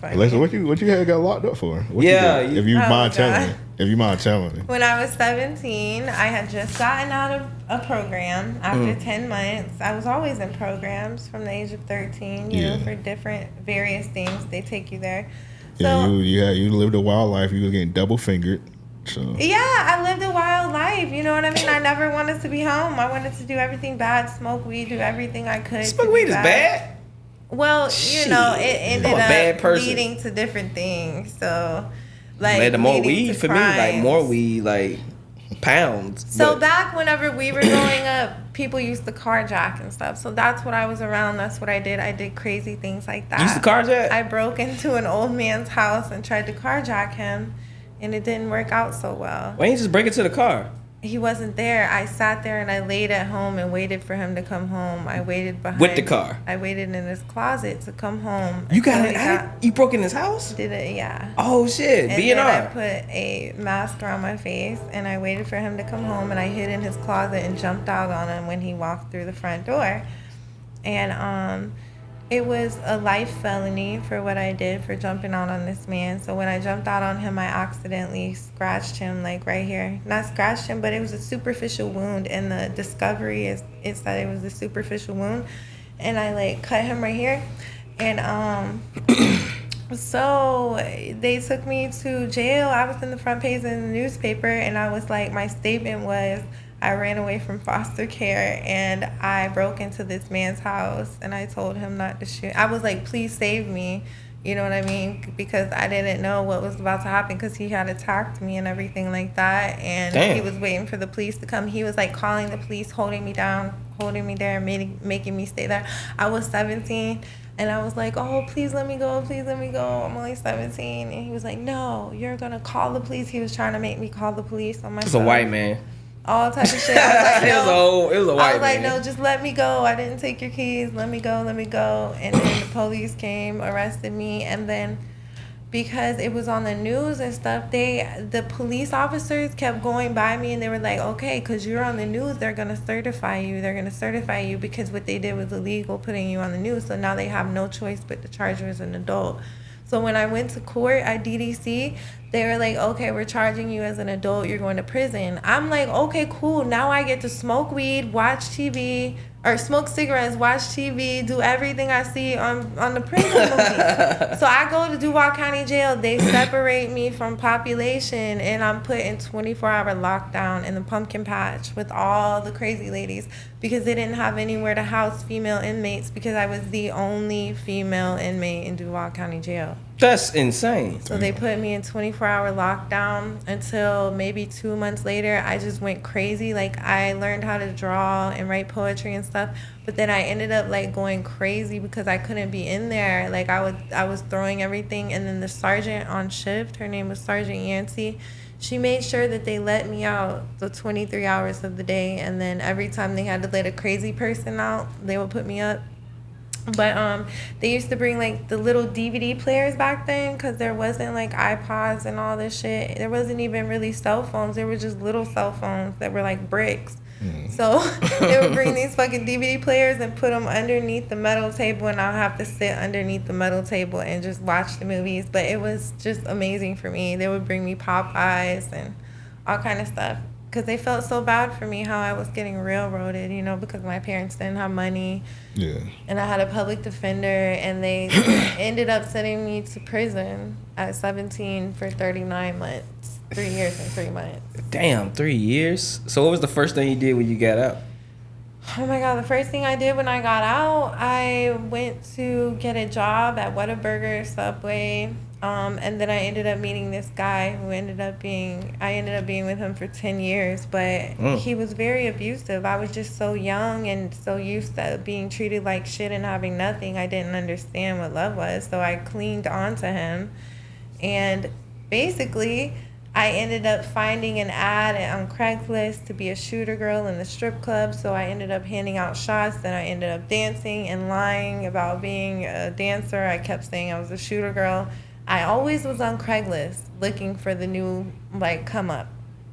funny. Alexa, what you had got locked up for? What Yeah, you did? If you mind telling me. If you mind telling me. When I was 17, I had just gotten out of a program after 10 months. I was always in programs from the age of 13, you know, for different various things. They take you there. Yeah, So, you lived a wild life. You were getting double fingered. So. Yeah, I lived a wild life. You know what I mean? I never wanted to be home. I wanted to do everything bad, smoke weed, do everything I could. Smoke weed is bad? Well, you know, it ended up leading to different things. So, like, the more weed for crimes. Me, like more weed, like pounds. So back whenever we were growing up, people used to carjack and stuff. So that's what I was around. That's what I did. I did crazy things like that. You used to carjack? I broke into an old man's house and tried to carjack him. And it didn't work out so well. Why didn't you just break into the car? He wasn't there. I sat there and I laid at home and waited for him to come home. I waited behind. With the car? I waited in his closet to come home. You you broke in his house? Did it, yeah. Oh, shit. And B&R. then I put a mask around my face and I waited for him to come home and I hid in his closet and jumped out on him when he walked through the front door. And it was a life felony for what I did for jumping out on this man. So when I jumped out on him, I accidentally scratched him, like right here. Not scratched him, but it was a superficial wound. And the discovery is that it was a superficial wound. And I like cut him right here. And so they took me to jail. I was in the front page of the newspaper. And I was like, my statement was, I ran away from foster care and I broke into this man's house and I told him not to shoot. I was like, please save me. You know what I mean? Because I didn't know what was about to happen because he had attacked me and everything like that. And he was waiting for the police to come. He was like calling the police, holding me down, holding me there, making me stay there. I was 17 and I was like, oh, please let me go. Please let me go. I'm only 17. And he was like, no, you're going to call the police. He was trying to make me call the police on my phone. It's a white man. All type of shit. I was like, no. It was a white I was like, no, just let me go. I didn't take your keys. Let me go. Let me go. And then the police came, arrested me, and then because it was on the news and stuff, the police officers kept going by me and they were like, okay, because you're on the news, they're going to certify you. They're going to certify you because what they did was illegal, putting you on the news. So now they have no choice but to charge you as an adult. So when I went to court at DDC, they were like, okay, we're charging you as an adult. You're going to prison. I'm like, okay, cool. Now I get to smoke weed, watch TV, or smoke cigarettes, watch TV, do everything I see on the prison movie. So I go to Duval County Jail. They separate me from population, and I'm put in 24-hour lockdown in the pumpkin patch with all the crazy ladies because they didn't have anywhere to house female inmates because I was the only female inmate in Duval County Jail. That's insane. So they put me in 24-hour lockdown until maybe 2 months later. I just went crazy. Like, I learned how to draw and write poetry and stuff. But then I ended up, like, going crazy because I couldn't be in there. Like, I was throwing everything. And then the sergeant on shift, her name was Sergeant Yancey, she made sure that they let me out the 23 hours of the day. And then every time they had to let a crazy person out, they would put me up. But they used to bring like the little DVD players back then because there wasn't like iPods and all this shit. There wasn't even really cell phones. There were just little cell phones that were like bricks. So they would bring these fucking DVD players and put them underneath the metal table, and I'll have to sit underneath the metal table and just watch the movies. But it was just amazing for me. They would bring me Popeyes and all kind of stuff. Because they felt so bad for me how I was getting railroaded, you know, because my parents didn't have money. Yeah. And I had a public defender, and they ended up sending me to prison at 17 for 39 months. 3 years and 3 months. Damn, 3 years? So what was the first thing you did when you got out? Oh my God, the first thing I did when I got out, I went to get a job at Whataburger, Subway. And then I ended up meeting this guy who I ended up being with him for 10 years, but he was very abusive. I was just so young and so used to being treated like shit and having nothing. I didn't understand what love was, so I clinged on to him. And basically, I ended up finding an ad on Craigslist to be a shooter girl in the strip club, so I ended up handing out shots, then I ended up dancing and lying about being a dancer. I kept saying I was a shooter girl. I always was on Craigslist looking for the new, like, come up.